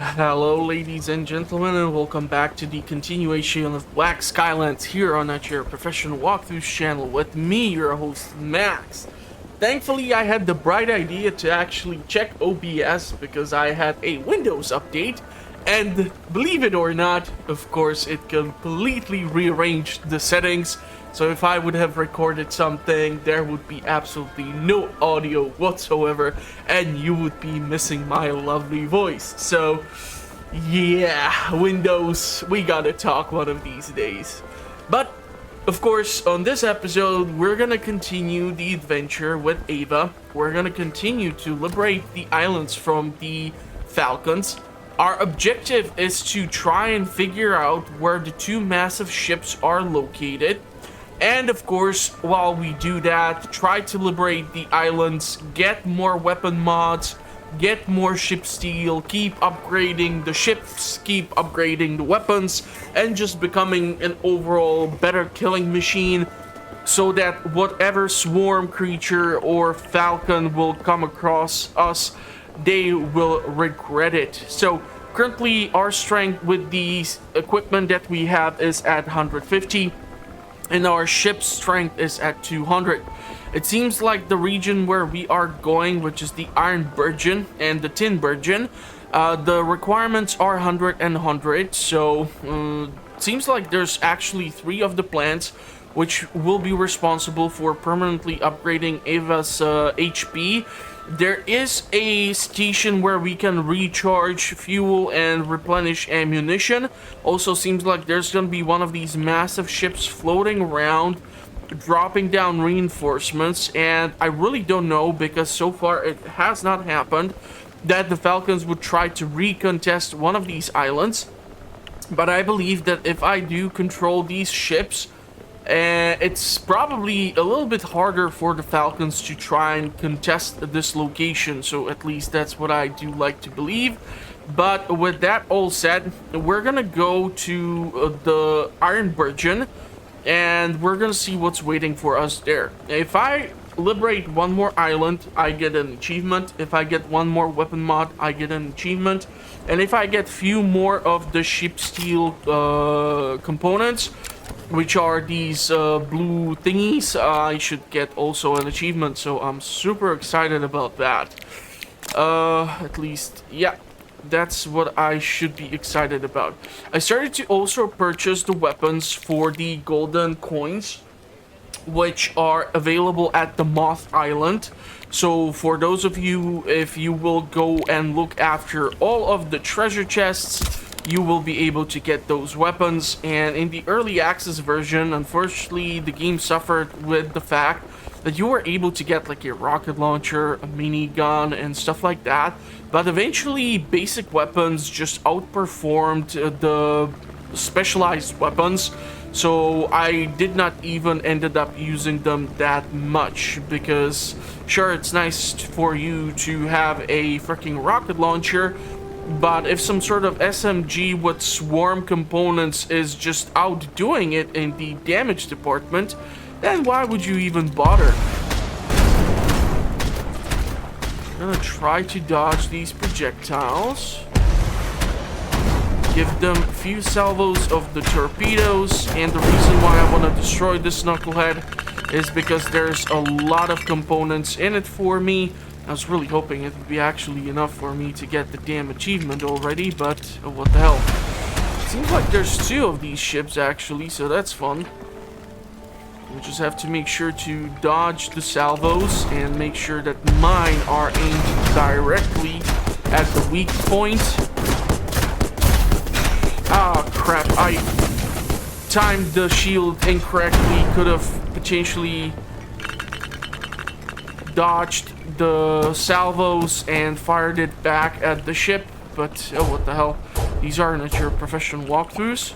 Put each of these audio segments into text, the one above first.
Hello ladies and gentlemen, and welcome back to the continuation of Black Skylands here on your professional walkthroughs channel with me, your host Max. Thankfully I had the bright idea to actually check OBS because I had a Windows update, and believe it or not, of course it completely rearranged the settings. So if I would have recorded something, there would be absolutely no audio whatsoever, and you would be missing my lovely voice. So, yeah, Windows, we gotta talk one of these days. But, of course, on this episode, we're gonna continue the adventure with Ava. We're gonna continue to liberate the islands from the Falcons. Our objective is to try and figure out where the two massive ships are located. And of course, while we do that, try to liberate the islands, get more weapon mods, get more ship steel, keep upgrading the ships, keep upgrading the weapons, and just becoming an overall better killing machine so that whatever swarm creature or falcon will come across us, they will regret it. So currently our strength with the equipment that we have is at 150. And our ship's strength is at 200. It seems like the region where we are going, which is the Iron Virgin and the Tin Virgin, the requirements are 100 and 100. So seems like there's actually 3 of the plants which will be responsible for permanently upgrading Ava's HP. There is a station where we can recharge fuel and replenish ammunition. Also seems like there's gonna be one of these massive ships floating around, dropping down reinforcements, and I really don't know, because so far it has not happened, that the Falcons would try to recontest one of these islands. But I believe that if I do control these ships, it's probably a little bit harder for the Falcons to try and contest this location, so at least that's what I do like to believe. But with that all said, we're gonna go to the Iron Virgin, and we're gonna see what's waiting for us there. If I liberate one more island, I get an achievement. If I get one more weapon mod, I get an achievement. And if I get few more of the ship steel components, which are these blue thingies, I should get also an achievement, so I'm super excited about that. At least, yeah, that's what I should be excited about. I started to also purchase the weapons for the golden coins, which are available at the Moth Island. So for those of you, if you will go and look after all of the treasure chests, you will be able to get those weapons. And in the early access version, unfortunately, the game suffered with the fact that you were able to get like a rocket launcher, a minigun, and stuff like that. But eventually, basic weapons just outperformed the specialized weapons. So I did not even ended up using them that much, because sure, it's nice for you to have a freaking rocket launcher, but if some sort of SMG with swarm components is just outdoing it in the damage department, then why would you even bother? I'm gonna try to dodge these projectiles. Give them a few salvos of the torpedoes, and the reason why I want to destroy this knucklehead is because there's a lot of components in it for me. I was really hoping it would be actually enough for me to get the damn achievement already, but what the hell. Seems like there's 2 of these ships actually, so that's fun. We just have to make sure to dodge the salvos and make sure that mine are aimed directly at the weak point. Ah, crap, I timed the shield incorrectly. Could have potentially dodged the salvos and fired it back at the ship, but oh, what the hell. These are not your professional walkthroughs.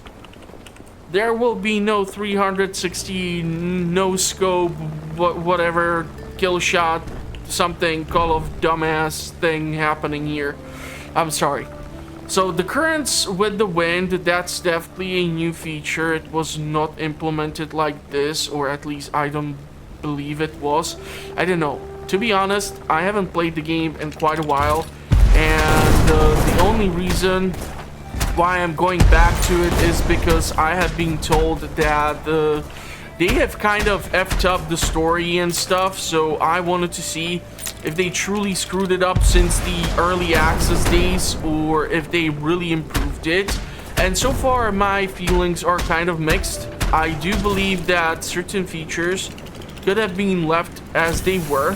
There will be no 360 no scope whatever kill shot something call of dumbass thing happening here. I'm sorry. So the currents with the wind, that's definitely a new feature. It was not implemented like this, or at least I don't believe it was. I don't know. To be honest, I haven't played the game in quite a while, and the only only reason why I'm going back to it is because I have been told that they have kind of effed up the story and stuff, so I wanted to see if they truly screwed it up since the early access days or if they really improved it. And so far my feelings are kind of mixed. I do believe that certain features could have been left as they were,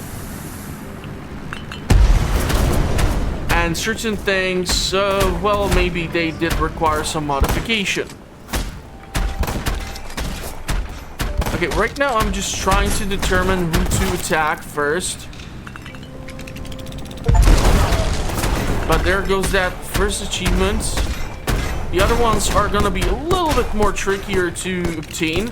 and certain things, well, maybe they did require some modification. Okay, right now I'm just trying to determine who to attack first. But there goes that first achievement. The other ones are gonna be a little bit more trickier to obtain.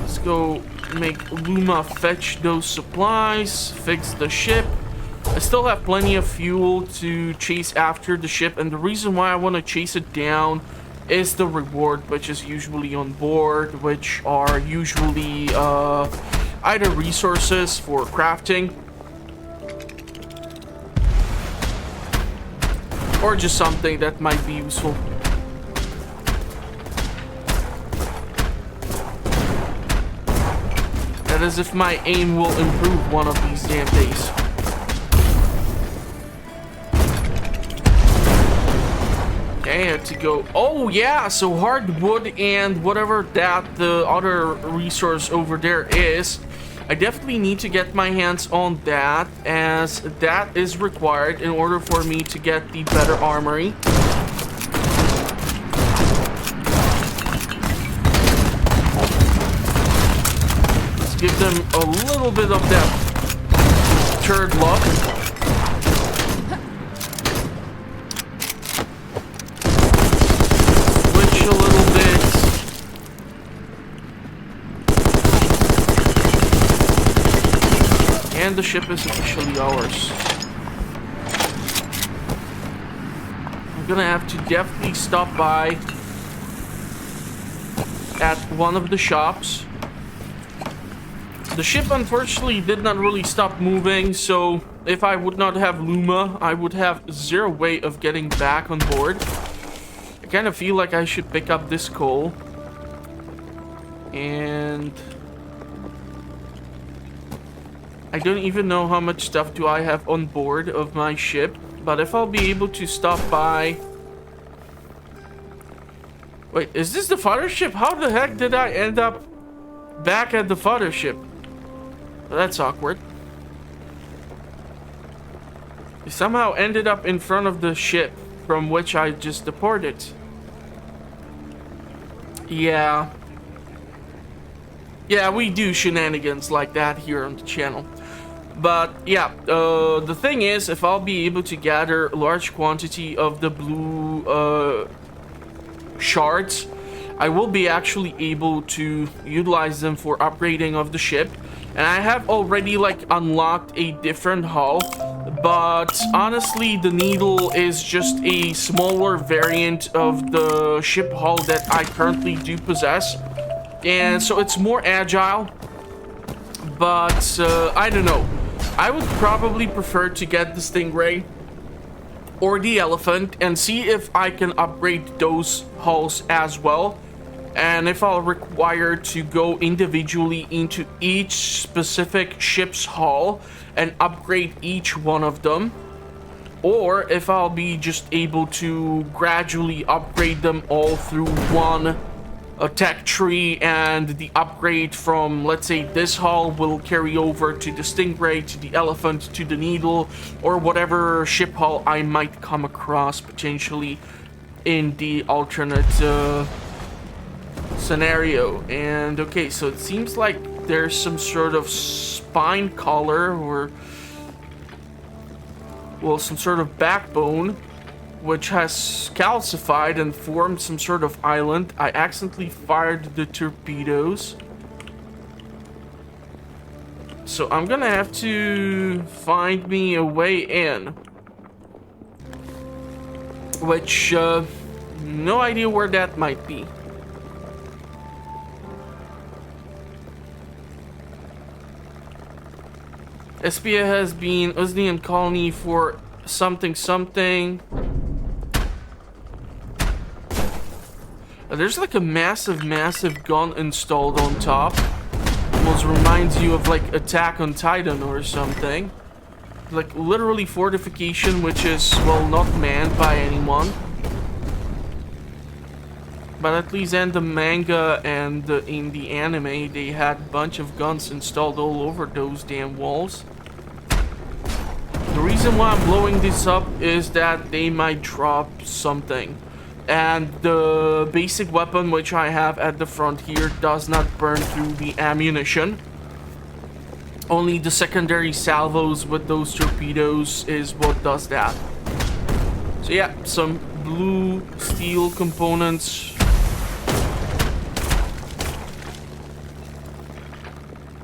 Let's go make Luma fetch those supplies, fix the ship. I still have plenty of fuel to chase after the ship, and the reason why I want to chase it down is the reward, which is usually on board, which are usually either resources for crafting or just something that might be useful. That is if my aim will improve one of these damn days. I had to go. Oh yeah, so hardwood and whatever that the other resource over there is, I definitely need to get my hands on that, as that is required in order for me to get the better armory. Let's give them a little bit of that turd luck. A little bit. And the ship is officially ours. I'm gonna have to definitely stop by at one of the shops. The ship unfortunately did not really stop moving, so if I would not have Luma, I would have zero way of getting back on board. I kind of feel like I should pick up this coal. And I don't even know how much stuff do I have on board of my ship. But if I'll be able to stop by... Wait, is this the father ship? How the heck did I end up back at the father ship? Well, that's awkward. I somehow ended up in front of the ship from which I just deported. Yeah. Yeah, we do shenanigans like that here on the channel. But yeah, the thing is, if I'll be able to gather a large quantity of the blue shards, I will be actually able to utilize them for upgrading of the ship. And I have already like unlocked a different hull, but honestly the needle is just a smaller variant of the ship hull that I currently do possess, and so it's more agile. But I don't know, I would probably prefer to get the Stingray or the Elephant and see if I can upgrade those hulls as well. And if I'll require to go individually into each specific ship's hull and upgrade each one of them, or if I'll be just able to gradually upgrade them all through one tech tree, and the upgrade from, let's say, this hull will carry over to the Stingray, to the Elephant, to the Needle, or whatever ship hull I might come across potentially in the alternate scenario. And okay, so it seems like there's some sort of spine collar, or well, some sort of backbone which has calcified and formed some sort of island. I accidentally fired the torpedoes, so I'm gonna have to find me a way in, which no idea where that might be. SPA has been Usnian colony for something something. There's like a massive gun installed on top. Almost reminds you of like Attack on Titan or something. Like literally fortification, which is, well, not manned by anyone. But at least in the manga and in the anime, they had a bunch of guns installed all over those damn walls. The reason why I'm blowing this up is that they might drop something. And the basic weapon which I have at the front here does not burn through the ammunition. Only the secondary salvos with those torpedoes is what does that. So yeah, some blue steel components.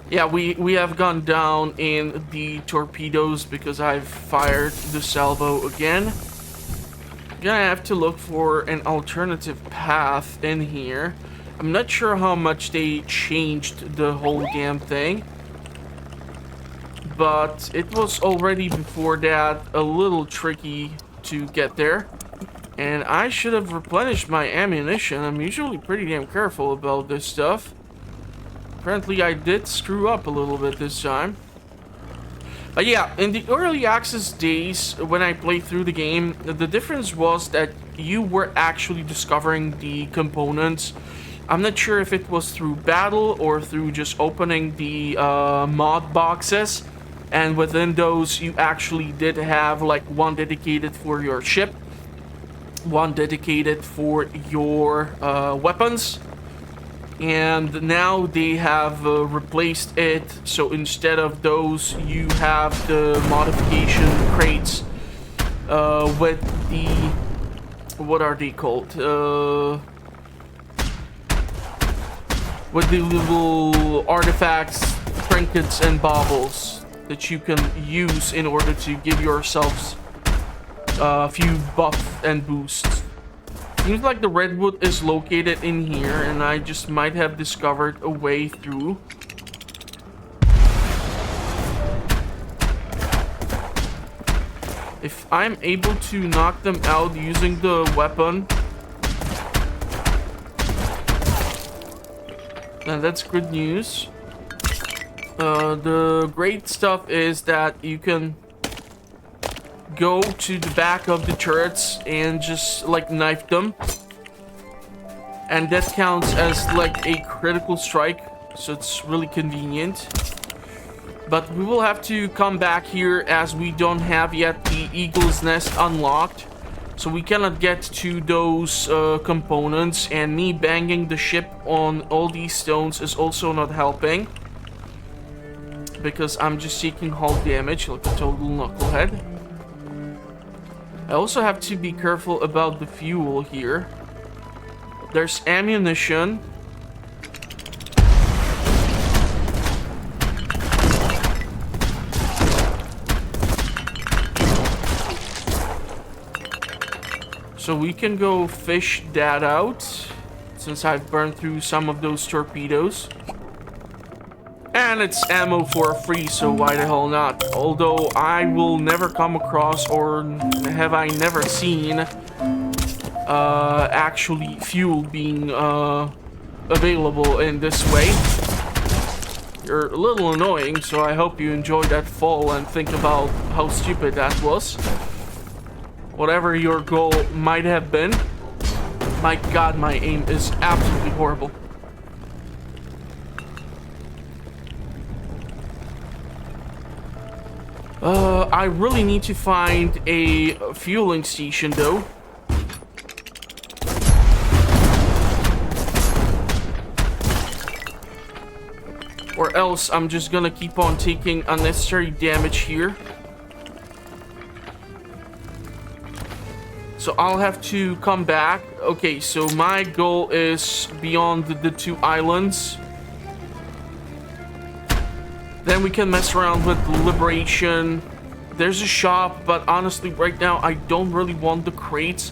Yeah, we have gone down in the torpedoes because I've fired the salvo again. Gonna have to look for an alternative path in here. I'm not sure how much they changed the whole damn thing, but it was already before that a little tricky to get there. And I should have replenished my ammunition. I'm usually pretty damn careful about this stuff. Apparently I did screw up a little bit this time. But yeah, in the early access days, when I played through the game, the difference was that you were actually discovering the components. I'm not sure if it was through battle or through just opening the mod boxes. And within those, you actually did have like one dedicated for your ship, one dedicated for your weapons. And now they have replaced it, so instead of those, you have the modification crates with the, what are they called? With the little artifacts, trinkets, and baubles that you can use in order to give yourselves a few buff and boosts. Seems like the redwood is located in here, and I just might have discovered a way through. If I'm able to knock them out using the weapon, then that's good news. The great stuff is that you can go to the back of the turrets and just like knife them, and that counts as like a critical strike, so it's really convenient. But we will have to come back here as we don't have yet the eagle's nest unlocked, so we cannot get to those components, and me banging the ship on all these stones is also not helping because I'm just taking hull damage like a total knucklehead. I also have to be careful about the fuel here. There's ammunition. So we can go fish that out, since I've burned through some of those torpedoes. And it's ammo for free, so why the hell not? Although I will never come across, or have I never seen, actually fuel being available in this way. You're a little annoying, so I hope you enjoyed that fall and think about how stupid that was. Whatever your goal might have been. My god, my aim is absolutely horrible. I really need to find a fueling station though. Or else I'm just gonna keep on taking unnecessary damage here. So I'll have to come back. Okay, so my goal is beyond the two islands. Then we can mess around with Liberation. There's a shop, but honestly right now I don't really want the crates.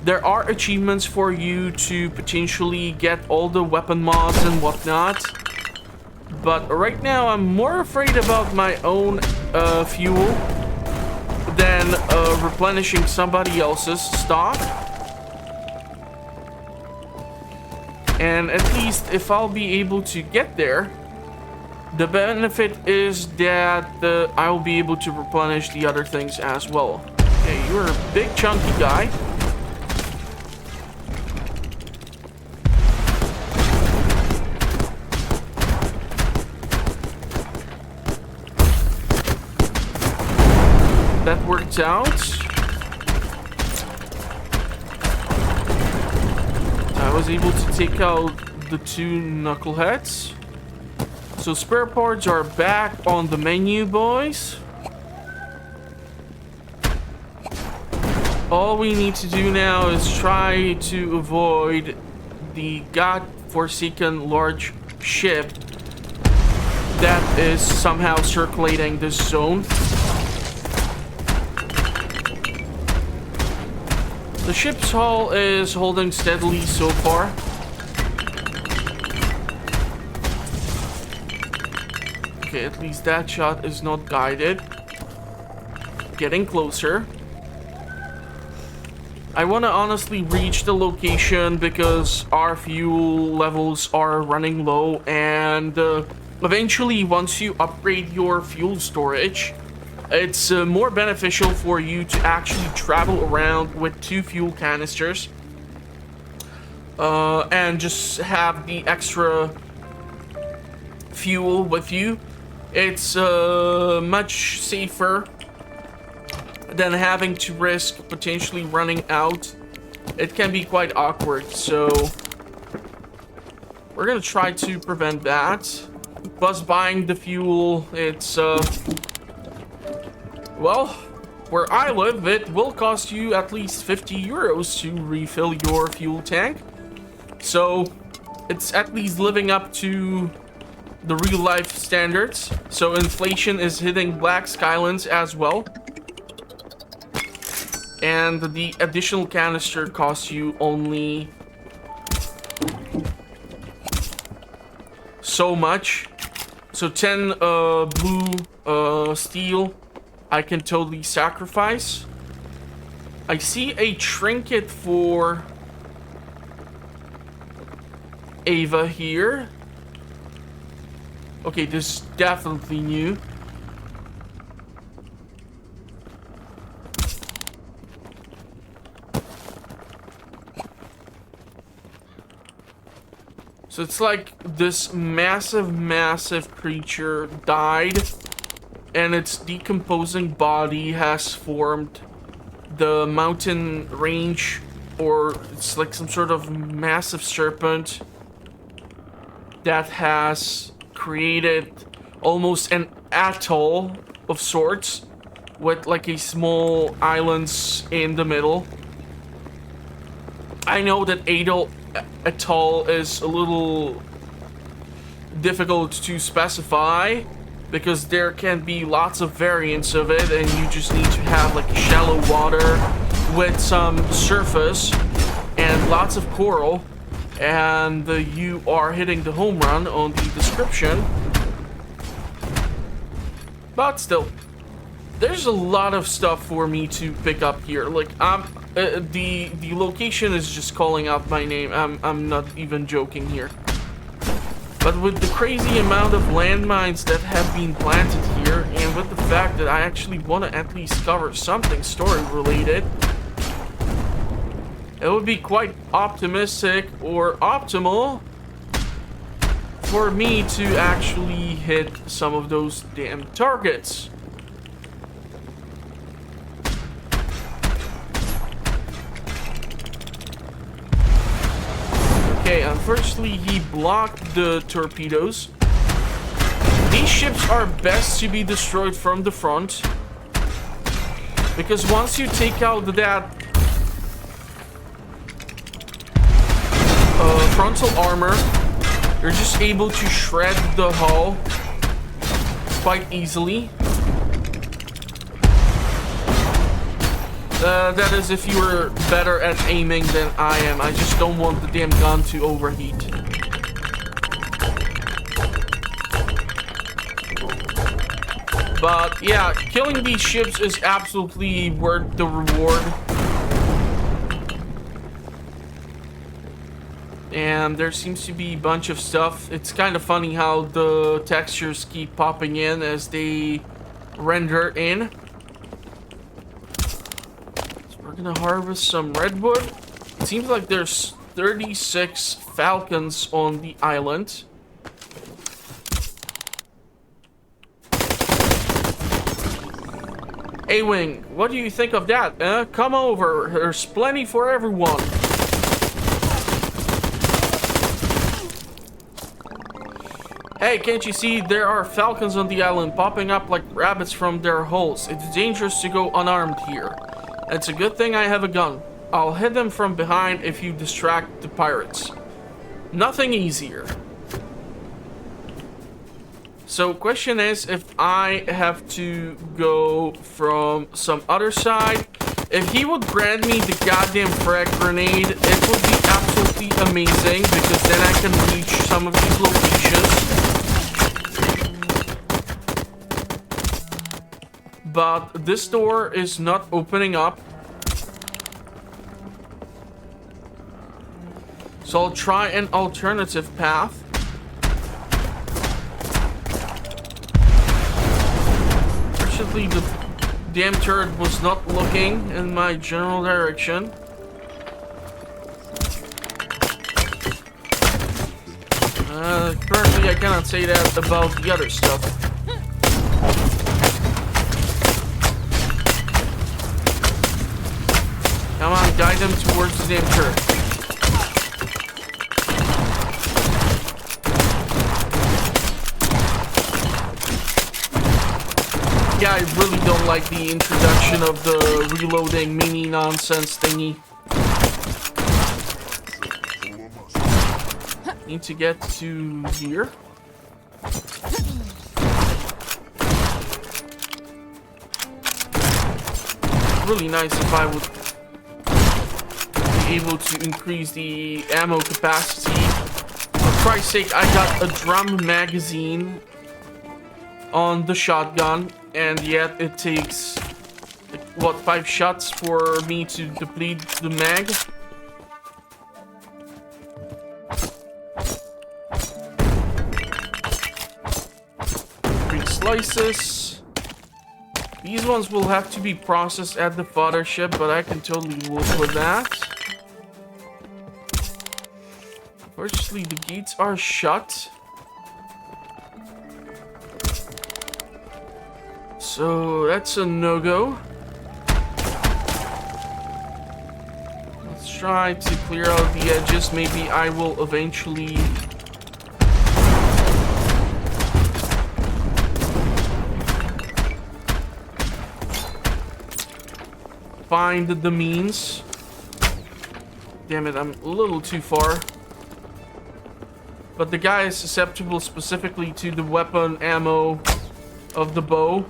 There are achievements for you to potentially get all the weapon mods and whatnot. But right now I'm more afraid about my own fuel than replenishing somebody else's stock. And at least if I'll be able to get there, the benefit is that I'll be able to replenish the other things as well. Okay, you're a big chunky guy. That worked out. I was able to take out the 2 knuckleheads. So spare parts are back on the menu, boys. All we need to do now is try to avoid the god-forsaken large ship that is somehow circulating this zone. The ship's hull is holding steadily so far. Okay, at least that shot is not guided. Getting closer. I want to honestly reach the location because our fuel levels are running low, and eventually once you upgrade your fuel storage, it's more beneficial for you to actually travel around with 2 fuel canisters and just have the extra fuel with you. It's much safer than having to risk potentially running out. It can be quite awkward, so we're gonna try to prevent that. Plus buying the fuel, it's well, where I live, it will cost you at least 50 euros to refill your fuel tank. So it's at least living up to the real life standards. So inflation is hitting Black Skylands as well. And the additional canister costs you only so much. So 10 blue steel I can totally sacrifice. I see a trinket for Ava here. Okay, this is definitely new. So it's like this massive creature died, and its decomposing body has formed the mountain range, or it's like some sort of massive serpent that has created almost an atoll of sorts with like a small islands in the middle. I know that atoll is a little difficult to specify because there can be lots of variants of it, and you just need to have like shallow water with some surface and lots of coral, and you are hitting the home run on the description. But still, there's a lot of stuff for me to pick up here. Like the location is just calling out my name. I'm not even joking here. But with the crazy amount of landmines that have been planted here, and with the fact that I actually want to at least cover something story related, it would be quite optimistic or optimal for me to actually hit some of those damn targets. Okay, unfortunately he blocked the torpedoes. These ships are best to be destroyed from the front, because once you take out that frontal armor, you're just able to shred the hull quite easily. That is if you were better at aiming than I am. I just don't want the damn gun to overheat. But yeah, killing these ships is absolutely worth the reward. And there seems to be a bunch of stuff. It's kind of funny how the textures keep popping in as they render in. So we're gonna harvest some redwood. It seems like there's 36 falcons on the island. A-Wing, what do you think of that? Come over. There's plenty for everyone. Hey, can't you see there are falcons on the island popping up like rabbits from their holes? It's dangerous to go unarmed here. It's a good thing I have a gun. I'll hit them from behind if you distract the pirates. Nothing easier. So, question is, if I have to go from some other side, if he would grant me the goddamn frag grenade, it would be absolutely amazing, because then I can reach some of these locations. But this door is not opening up. So I'll try an alternative path. Fortunately, the damn turret was not looking in my general direction. Currently, I cannot say that about the other stuff. Come on, guide them towards the damn turret. Yeah, I really don't like the introduction of the reloading mini nonsense thingy. Need to get to here. Really nice if I would be able to increase the ammo capacity. For Christ's sake, I got a drum magazine on the shotgun, and yet it takes, what, 5 shots for me to deplete the mag? Slices. These ones will have to be processed at the fodder ship, but I can totally live with that. Unfortunately, the gates are shut. So that's a no-go. Let's try to clear out the edges. Maybe I will eventually find the means. Damn it, I'm a little too far. But the guy is susceptible specifically to the weapon ammo of the bow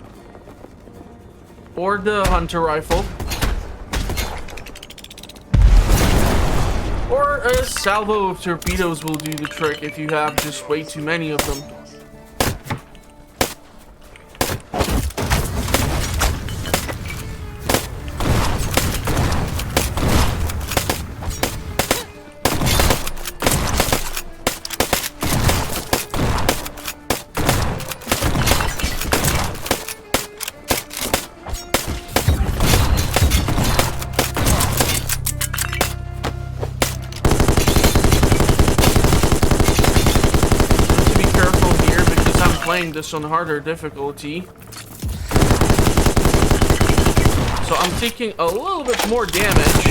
or the hunter rifle. Or a salvo of torpedoes will do the trick if you have just way too many of them. This on harder difficulty, so I'm taking a little bit more damage.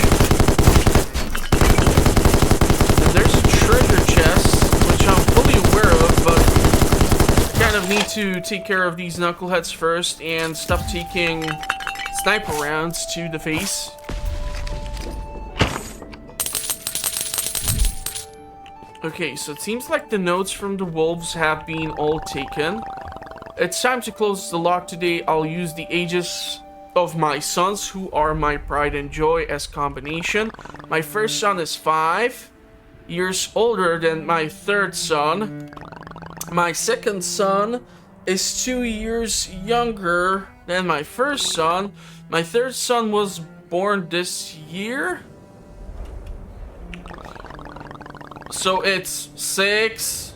And there's a treasure chest, which I'm fully aware of, but kind of need to take care of these knuckleheads first and stop taking sniper rounds to the face. Okay, so it seems like the notes from the wolves have been all taken. It's time to close the lock today. I'll use the ages of my sons, who are my pride and joy, as combination. My first son is 5 years older than my third son. My second son is 2 years younger than my first son. My third son was born this year. So it's 6.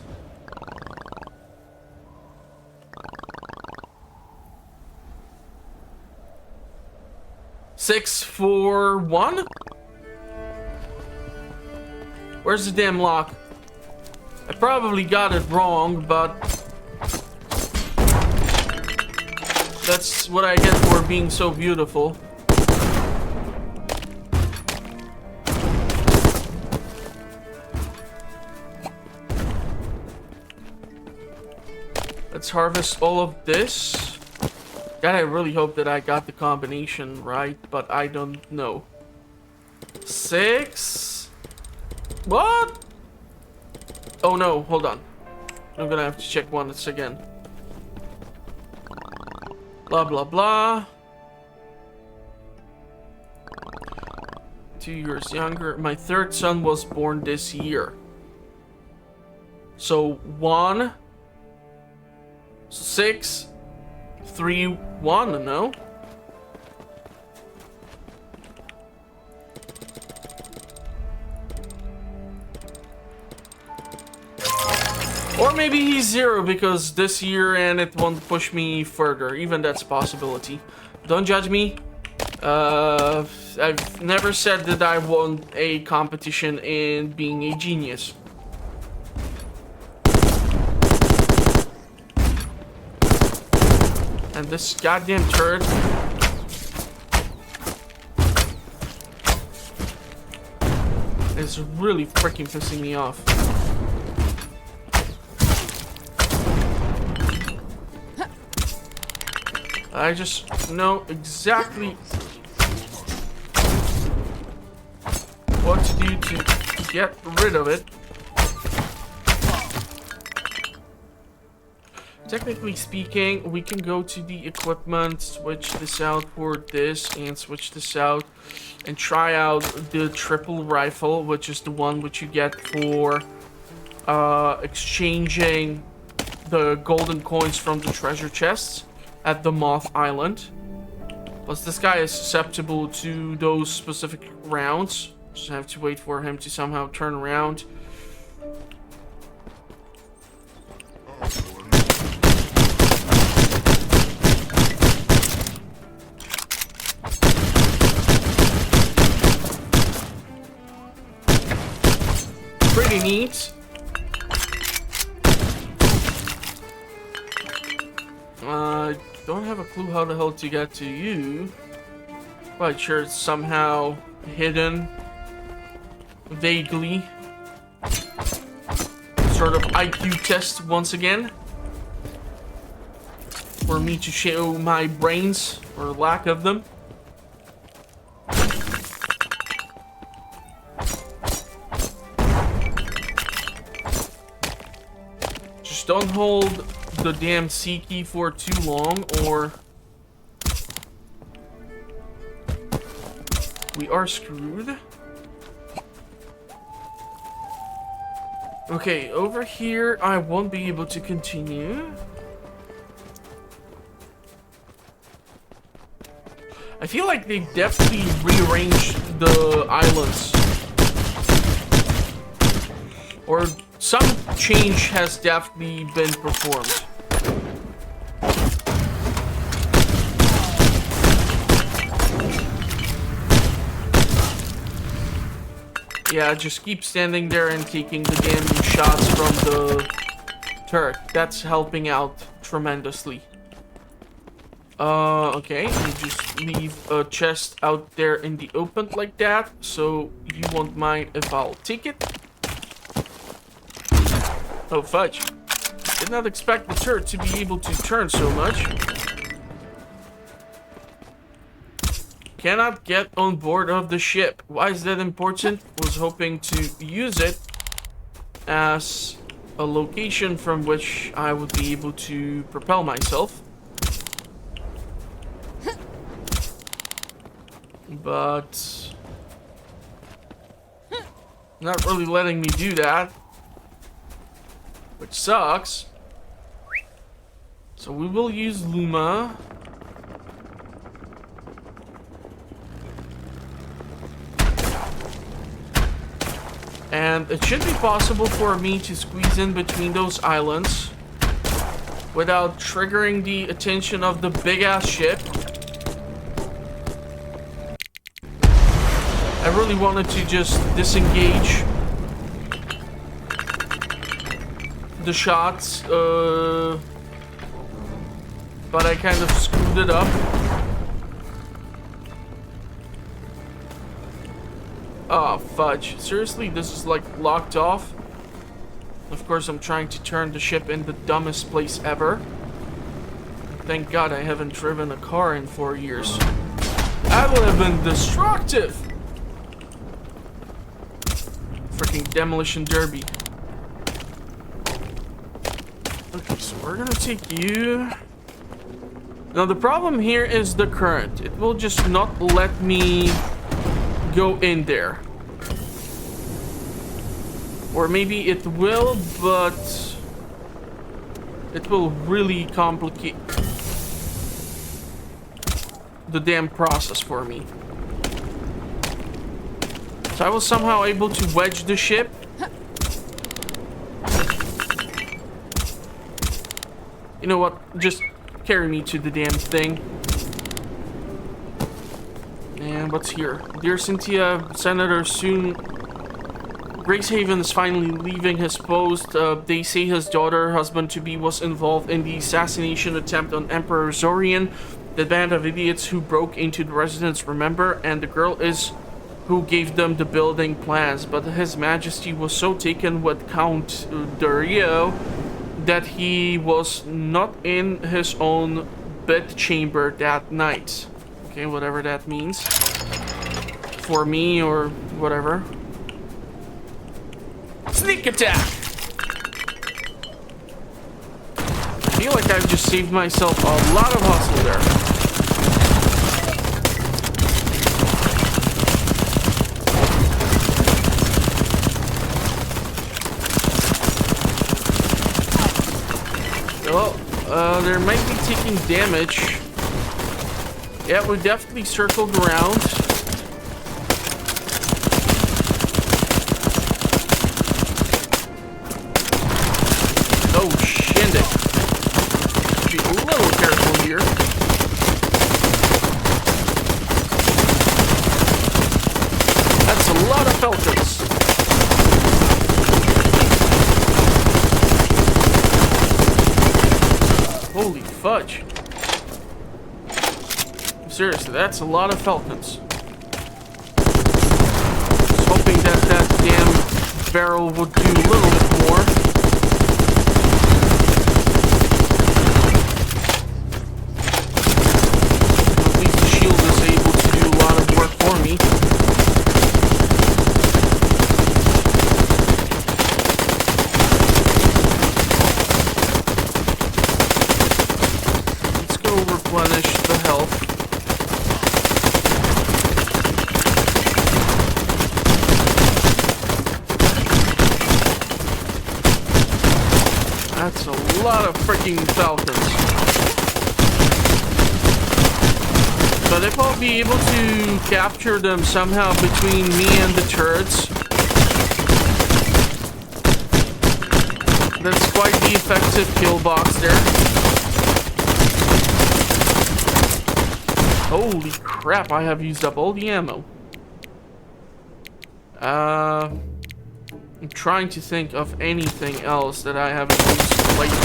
Six, 4, 1? Where's the damn lock? I probably got it wrong, but that's what I get for being so beautiful. Let's harvest all of this. God, I really hope that I got the combination right, but I don't know. 6. What? Oh no, hold on. I'm gonna have to check once again. Blah, blah, blah. 2 years younger. My third son was born this year. So 1, 6, 3, 1, no? Or maybe he's 0 because this year and it won't push me further. Even that's a possibility. Don't judge me. I've never said that I won a competition in being a genius. And this goddamn turret is really freaking pissing me off. I just know exactly what to do to get rid of it. Technically speaking, we can go to the equipment, switch this out for this, and switch this out, and try out the triple rifle, which is the one which you get for exchanging the golden coins from the treasure chests at the Moth Island. Plus, this guy is susceptible to those specific rounds. Just have to wait for him to somehow turn around. Pretty neat. Don't have a clue how the hell to get to you. Quite sure it's somehow hidden. Vaguely. Sort of IQ test once again. For me to show my brains, or lack of them. Just don't hold the damn C key for too long, or we are screwed. Okay, over here I won't be able to continue. I feel like they definitely rearranged the islands, or some change has definitely been performed. Yeah, just keep standing there and taking the damn shots from the turret. That's helping out tremendously. Okay, you just leave a chest out there in the open like that, so you won't mind if I'll take it. Oh, fudge. Did not expect the turret to be able to turn so much. Cannot get on board of the ship. Why is that important? Was hoping to use it as a location from which I would be able to propel myself. But not really letting me do that, which sucks. So we will use Luma. And it should be possible for me to squeeze in between those islands without triggering the attention of the big-ass ship. I really wanted to just disengage the shots, but I kind of screwed it up. Oh, fudge. Seriously, this is like locked off? Of course, I'm trying to turn the ship in the dumbest place ever. Thank God I haven't driven a car in 4 years. That would have been destructive! Freaking demolition derby. Okay, so we're gonna take you. Now the problem here is the current. It will just not let me go in there. Or maybe it will, but it will really complicate the damn process for me. So I was somehow able to wedge the ship. You know what? Just carry me to the damn thing. And what's here? Dear Cynthia, Senator, soon Gracehaven is finally leaving his post. They say his daughter, husband-to-be, was involved in the assassination attempt on Emperor Zorian. The band of idiots who broke into the residence, remember? And the girl is who gave them the building plans. But His Majesty was so taken with Count Dario that he was not in his own bedchamber that night. Okay, whatever that means. For me or whatever. Sneak attack! I feel like I've just saved myself a lot of hustle there. Well, there might be taking damage. Yeah, we definitely circled around. Oh, shindig. Be a little careful here. That's a lot of Falcons. Holy fudge. Seriously, that's a lot of Falcons. Just hoping that that damn barrel would do a little bit more. At least the shield is able to do a lot of work for me. Let's go replenish the health. That's a lot of freaking Falcons. But if I'll be able to capture them somehow between me and the turrets, that's quite the effective kill box there. Holy crap, I have used up all the ammo. I'm trying to think of anything else that I haven't used lately.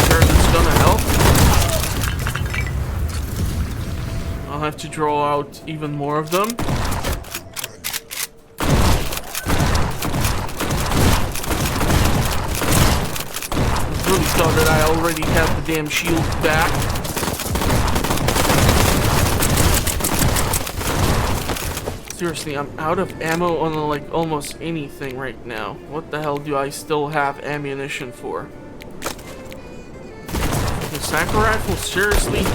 Sure, that's gonna help. I'll have to draw out even more of them. I really thought that I already had the damn shield back. Seriously, I'm out of ammo on like almost anything right now. What the hell do I still have ammunition for? The sniper rifle, seriously?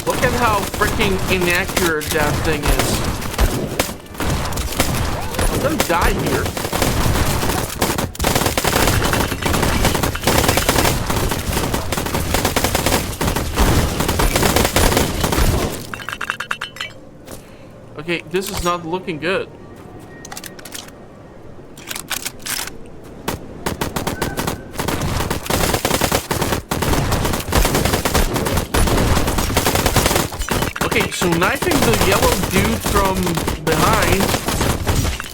Look at how freaking inaccurate that thing is. I'm gonna die here. Okay, this is not looking good. Okay, so knifing the yellow dude from behind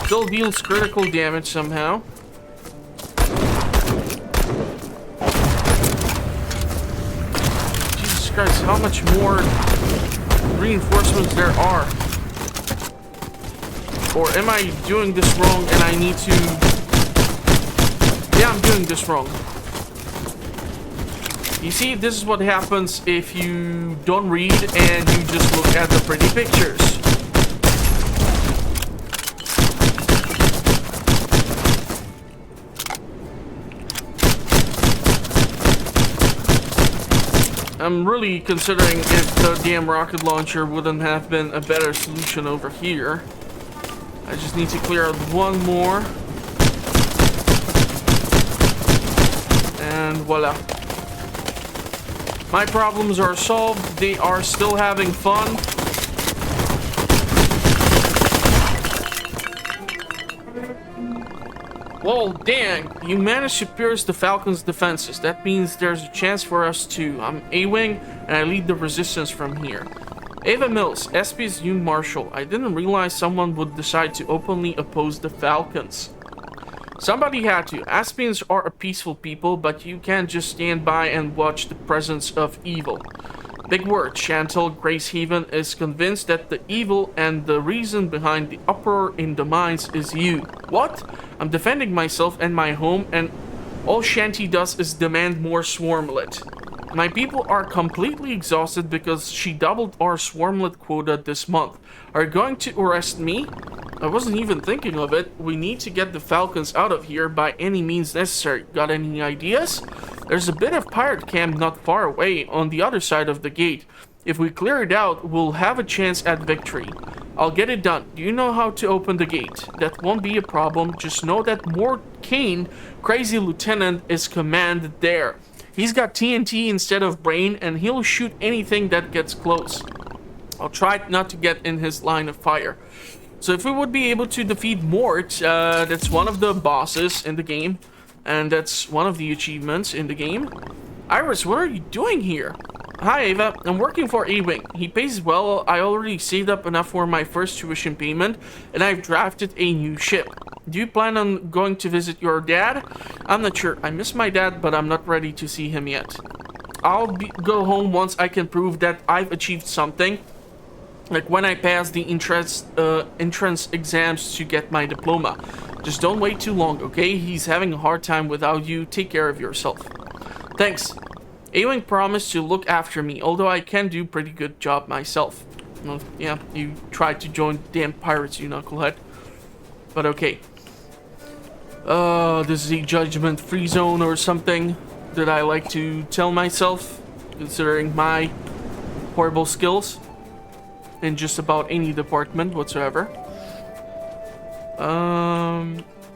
still deals critical damage somehow. Jesus Christ, how much more reinforcements there are. Or am I doing this wrong and I need to... Yeah, I'm doing this wrong. You see, this is what happens if you don't read and you just look at the pretty pictures. I'm really considering if the damn rocket launcher wouldn't have been a better solution over here. I just need to clear out one more. And voila. My problems are solved. They are still having fun. Well, dang. You managed to pierce the Falcons' defenses. That means there's a chance for us too. I'm A-Wing, and I lead the resistance from here. Ava Mills, SP's new marshal. I didn't realize someone would decide to openly oppose the Falcons. Somebody had to. Aspians are a peaceful people, but you can't just stand by and watch the presence of evil. Big word. Chantal Gracehaven is convinced that the evil and the reason behind the uproar in the mines is you. What? I'm defending myself and my home, and all Shanty does is demand more swarmlet. My people are completely exhausted because she doubled our swarmlet quota this month. Are you going to arrest me? I wasn't even thinking of it. We need to get the Falcons out of here by any means necessary. Got any ideas? There's a bit of pirate camp not far away on the other side of the gate. If we clear it out, we'll have a chance at victory. I'll get it done. Do you know how to open the gate? That won't be a problem. Just know that Mort Kane, crazy lieutenant, is commanded there. He's got TNT instead of brain, and he'll shoot anything that gets close. I'll try not to get in his line of fire. So if we would be able to defeat Mort, that's one of the bosses in the game, and that's one of the achievements in the game. Iris, what are you doing here? Hi, Ava. I'm working for A-Wing. He pays well. I already saved up enough for my first tuition payment, and I've drafted a new ship. Do you plan on going to visit your dad? I'm not sure. I miss my dad, but I'm not ready to see him yet. Go home once I can prove that I've achieved something. Like when I pass the entrance exams to get my diploma. Just don't wait too long, okay? He's having a hard time without you. Take care of yourself. Thanks. A-Wing promised to look after me, although I can do a pretty good job myself. Well, yeah, you tried to join the damn pirates, you knucklehead. But okay. This is a judgment-free zone or something that I like to tell myself, considering my horrible skills in just about any department whatsoever.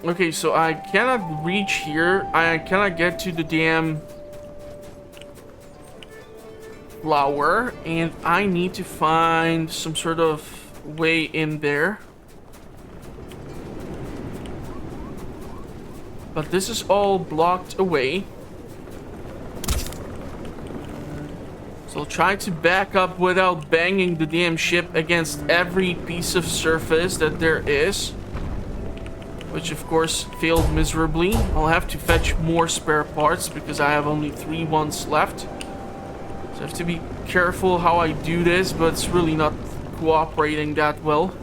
Okay, so I cannot reach here. I cannot get to the damn flower, and I need to find some sort of way in there. But this is all blocked away. So I'll try to back up without banging the damn ship against every piece of surface that there is. Which of course failed miserably. I'll have to fetch more spare parts because I have only 3 ones left. So I have to be careful how I do this, but it's really not cooperating that well.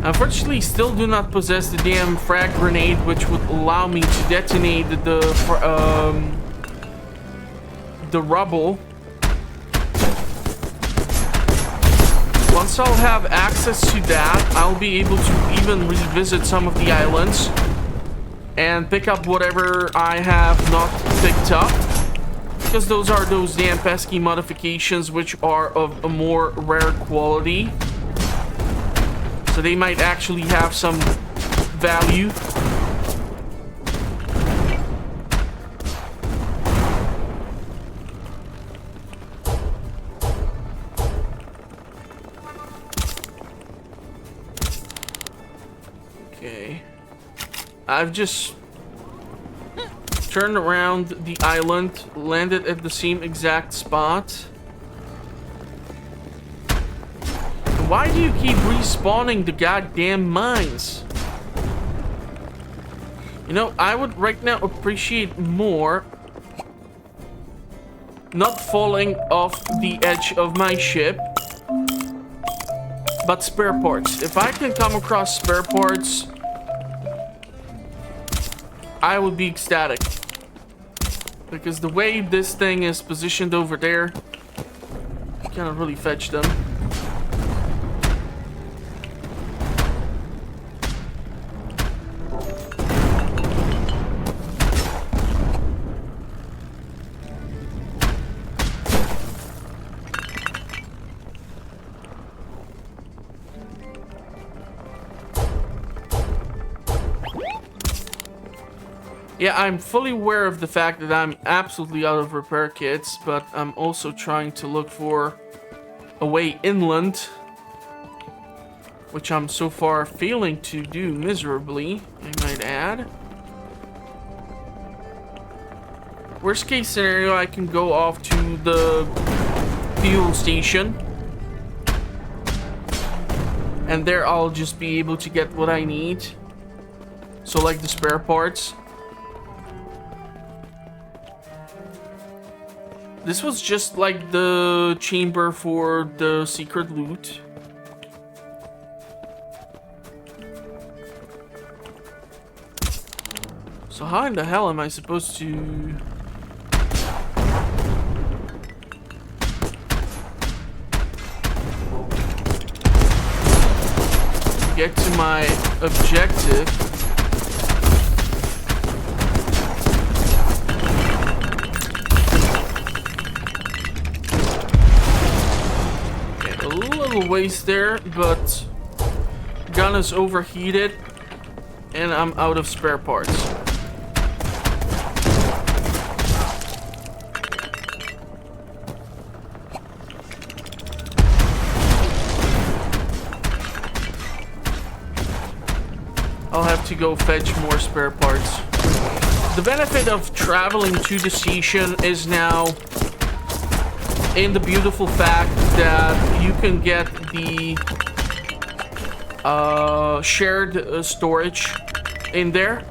Unfortunately, still do not possess the damn frag grenade, which would allow me to detonate the rubble. Once I'll have access to that, I'll be able to even revisit some of the islands and pick up whatever I have not picked up, because those are those damn pesky modifications which are of a more rare quality, so they might actually have some value. Okay, I've just turned around the island, landed at the same exact spot. Why do you keep respawning the goddamn mines? You know, I would right now appreciate more not falling off the edge of my ship, but spare parts. If I can come across spare parts, I would be ecstatic. Because the way this thing is positioned over there, I cannot really fetch them. Yeah, I'm fully aware of the fact that I'm absolutely out of repair kits, but I'm also trying to look for a way inland, which I'm so far failing to do miserably, I might add. Worst case scenario, I can go off to the fuel station, and there I'll just be able to get what I need. So like the spare parts. This was just like the chamber for the secret loot. So how in the hell am I supposed to... get to my objective? Waste there, but gun is overheated and I'm out of spare parts. I'll have to go fetch more spare parts. The benefit of traveling to the station is now in the beautiful fact that you can get the shared storage in there,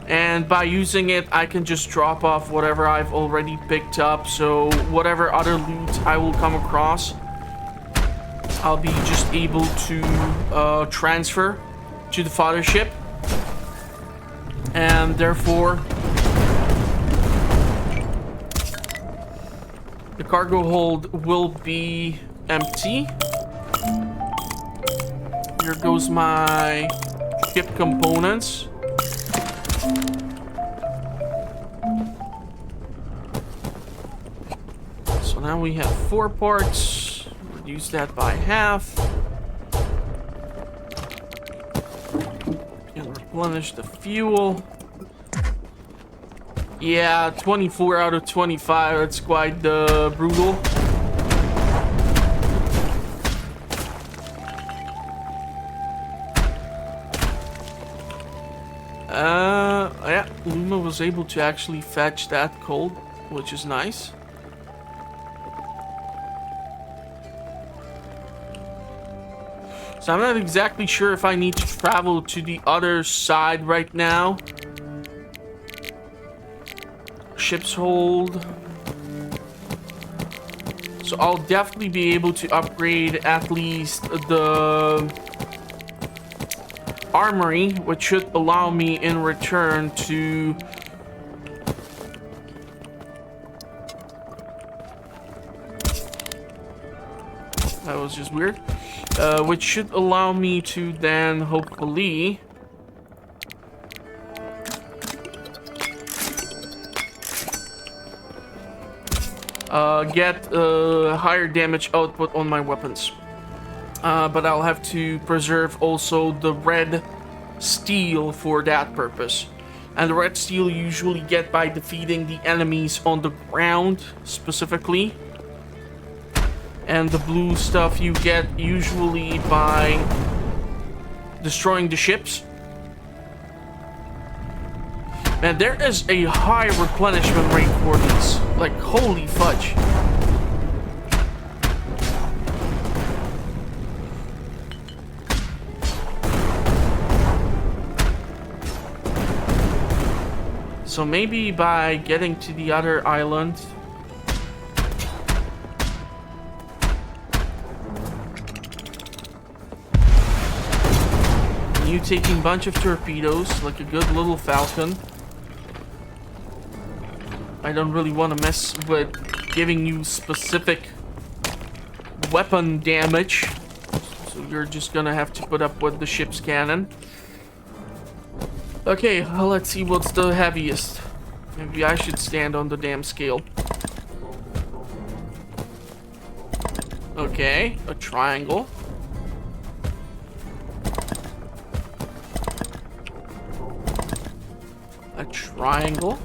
and by using it I can just drop off whatever I've already picked up. So whatever other loot I will come across, I'll be just able to transfer to the father ship, and therefore the cargo hold will be empty. Here goes my ship components. So now we have 4 parts. Reduce that by half. And replenish the fuel. Yeah, 24 out of 25. That's quite brutal. Yeah, Luma was able to actually fetch that coal, which is nice. So I'm not exactly sure if I need to travel to the other side right now. Ship's hold. So I'll definitely be able to upgrade at least the armory, which should allow me in return to that was just weird. Which should allow me to then hopefully get higher damage output on my weapons. But I'll have to preserve also the red steel for that purpose. And the red steel you usually get by defeating the enemies on the ground, specifically. And the blue stuff you get usually by destroying the ships. Man, there is a high replenishment rate for these. Like, holy fudge. So maybe by getting to the other island... you taking a bunch of torpedoes, like a good little Falcon. I don't really want to mess with giving you specific weapon damage. So you're just gonna have to put up with the ship's cannon. Okay, well, let's see what's the heaviest. Maybe I should stand on the damn scale. Okay, a triangle. A triangle.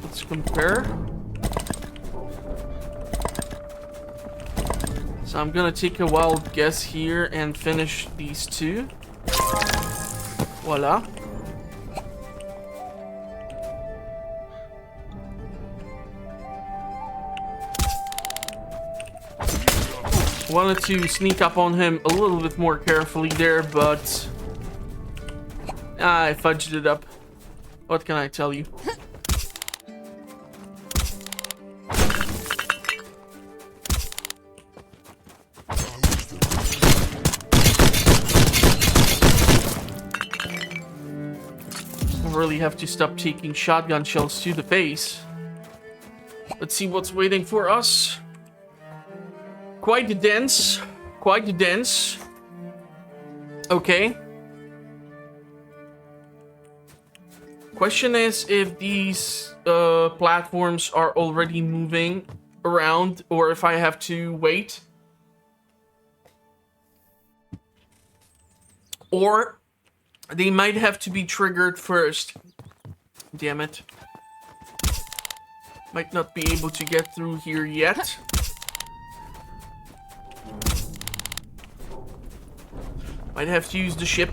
Let's compare. So I'm gonna take a wild guess here and finish these two. Voila. Wanted to sneak up on him a little bit more carefully there, but I fudged it up. What can I tell you? Really have to stop taking shotgun shells to the face. Let's see what's waiting for us. Quite dense. Quite dense. Okay. Question is if these platforms are already moving around or if I have to wait. Or they might have to be triggered first. Damn it. Might not be able to get through here yet. Might have to use the ship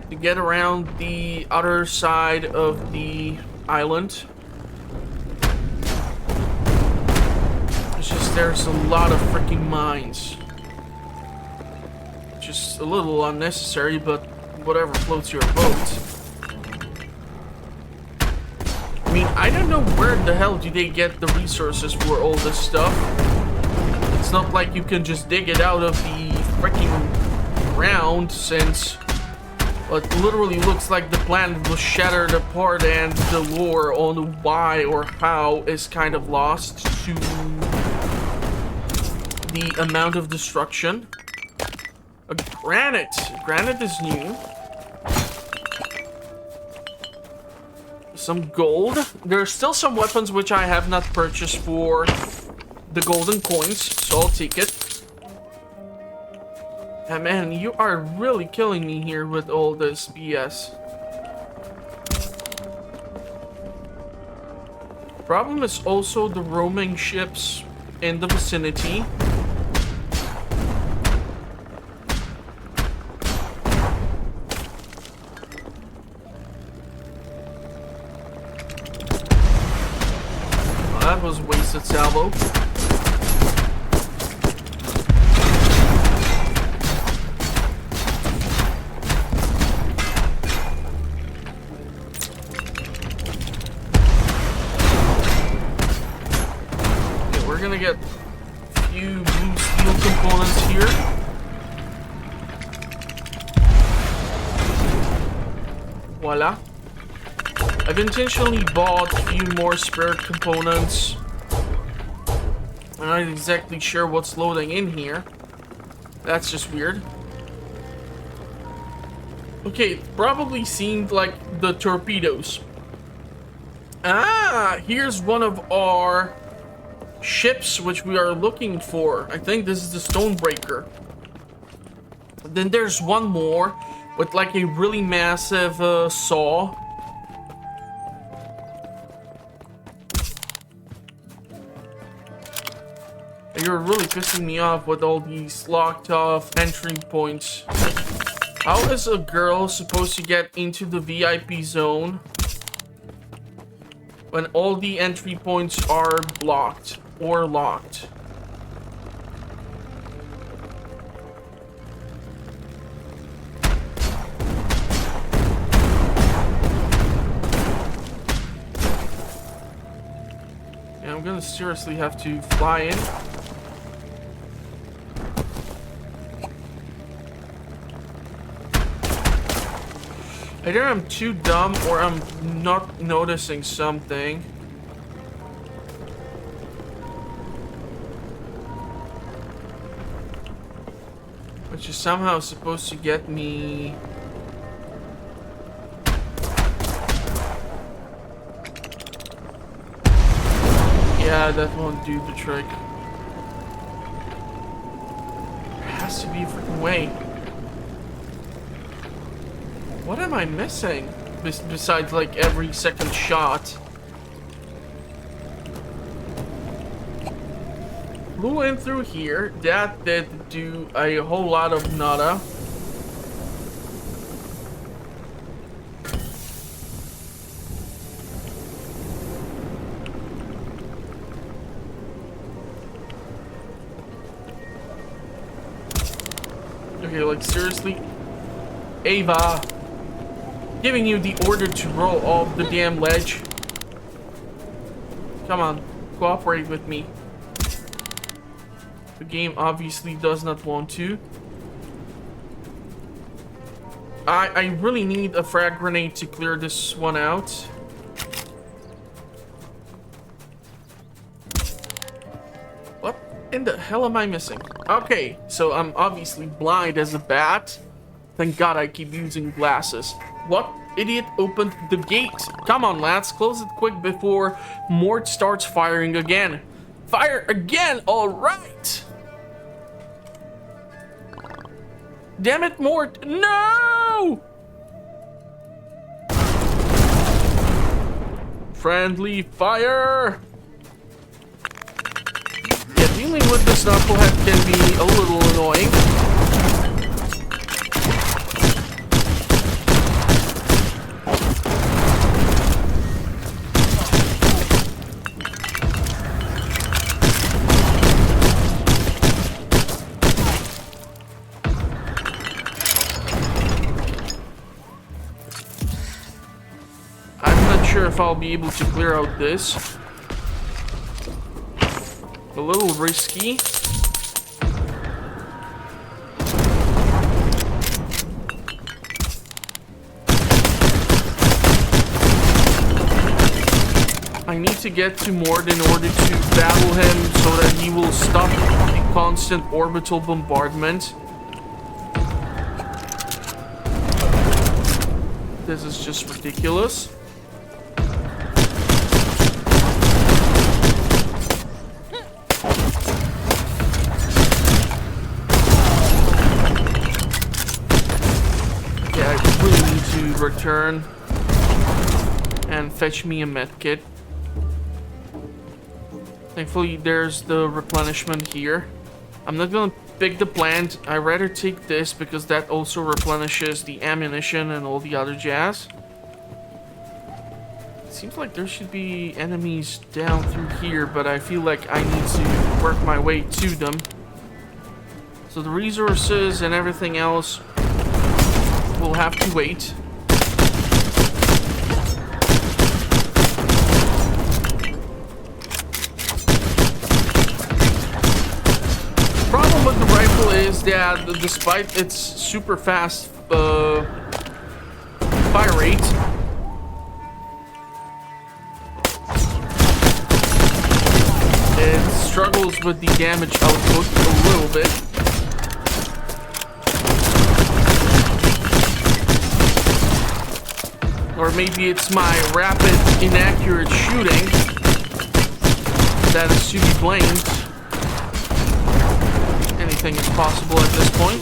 to get around the other side of the island. It's just there's a lot of freaking mines. Just a little unnecessary, but whatever floats your boat. I mean, I don't know where the hell do they get the resources for all this stuff. It's not like you can just dig it out of the freaking ground, since it literally looks like the planet was shattered apart and the lore on why or how is kind of lost to the amount of destruction. A granite. Granite is new. Some gold. There are still some weapons which I have not purchased for the golden coins, so I'll take it. And man, you are really killing me here with all this BS. Problem is also the roaming ships in the vicinity. That was wasted salvo. Okay, we're gonna get a few blue steel components here. Voila. I've intentionally bought a few more spare components. I'm not exactly sure what's loading in here. That's just weird. Okay, it probably seemed like the torpedoes. Ah, here's one of our ships which we are looking for. I think this is the Stonebreaker. Then there's one more with like a really massive saw. You're really pissing me off with all these locked off entry points. How is a girl supposed to get into the VIP zone when all the entry points are blocked or locked? Yeah, I'm gonna seriously have to fly in. Either I'm too dumb or I'm not noticing something. Which is somehow supposed to get me... Yeah, that won't do the trick. There has to be a freaking way. What am I missing? Besides, like, every second shot. Flew in through here. That did do a whole lot of nada. Okay, like, seriously? Ava! Giving you the order to roll off the damn ledge. Come on, cooperate with me. The game obviously does not want to. I really need a frag grenade to clear this one out. What in the hell am I missing? Okay, so I'm obviously blind as a bat. Thank God I keep using glasses. What idiot opened the gate? Come on, lads, close it quick before Mort starts firing again. Fire again, all right. Damn it, Mort, no! Friendly fire. Yeah, dealing with this knucklehead can be a little annoying. If I'll be able to clear out this. A little risky. I need to get to Mort in order to battle him so that he will stop the constant orbital bombardment. This is just ridiculous. Return and fetch me a medkit. Thankfully there's the replenishment here. I'm not gonna pick the plant. I'd rather take this because that also replenishes the ammunition and all the other jazz. It seems like there should be enemies down through here, but I feel like I need to work my way to them. So the resources and everything else will have to wait. Problem with the rifle is that despite its super fast fire rate, it struggles with the damage output a little bit. Or maybe it's my rapid, inaccurate shooting that is to be blamed. Anything is possible at this point.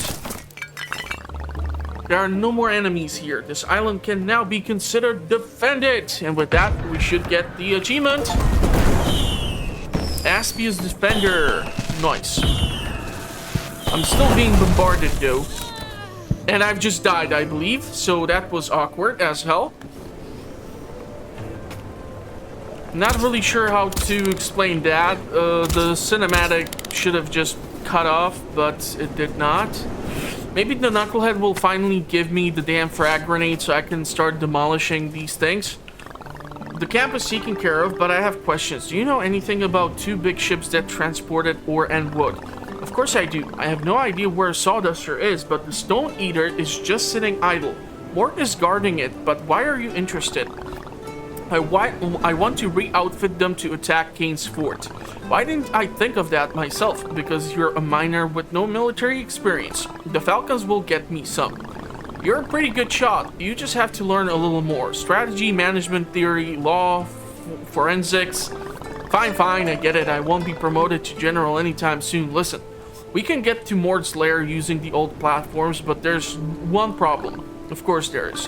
There are no more enemies here. This island can now be considered defended. And with that, we should get the achievement. Aspia's Defender. Nice. I'm still being bombarded though. And I've just died, I believe. So that was awkward as hell. Not really sure how to explain that. The cinematic should have just cut off, but it did not. Maybe the knucklehead will finally give me the damn frag grenade so I can start demolishing these things. The camp is taken care of, but I have questions. Do you know anything about 2 big ships that transported ore and wood? Of course I do. I have no idea where Sawduster is, but the Stone Eater is just sitting idle. Mort is guarding it, but why are you interested? I want to re-outfit them to attack Kane's fort. Why didn't I think of that myself? Because you're a miner with no military experience. The Falcons will get me some. You're a pretty good shot. You just have to learn a little more. Strategy, management theory, law, forensics. Fine, I get it. I won't be promoted to general anytime soon. Listen, we can get to Mort's lair using the old platforms, but there's one problem. Of course there is.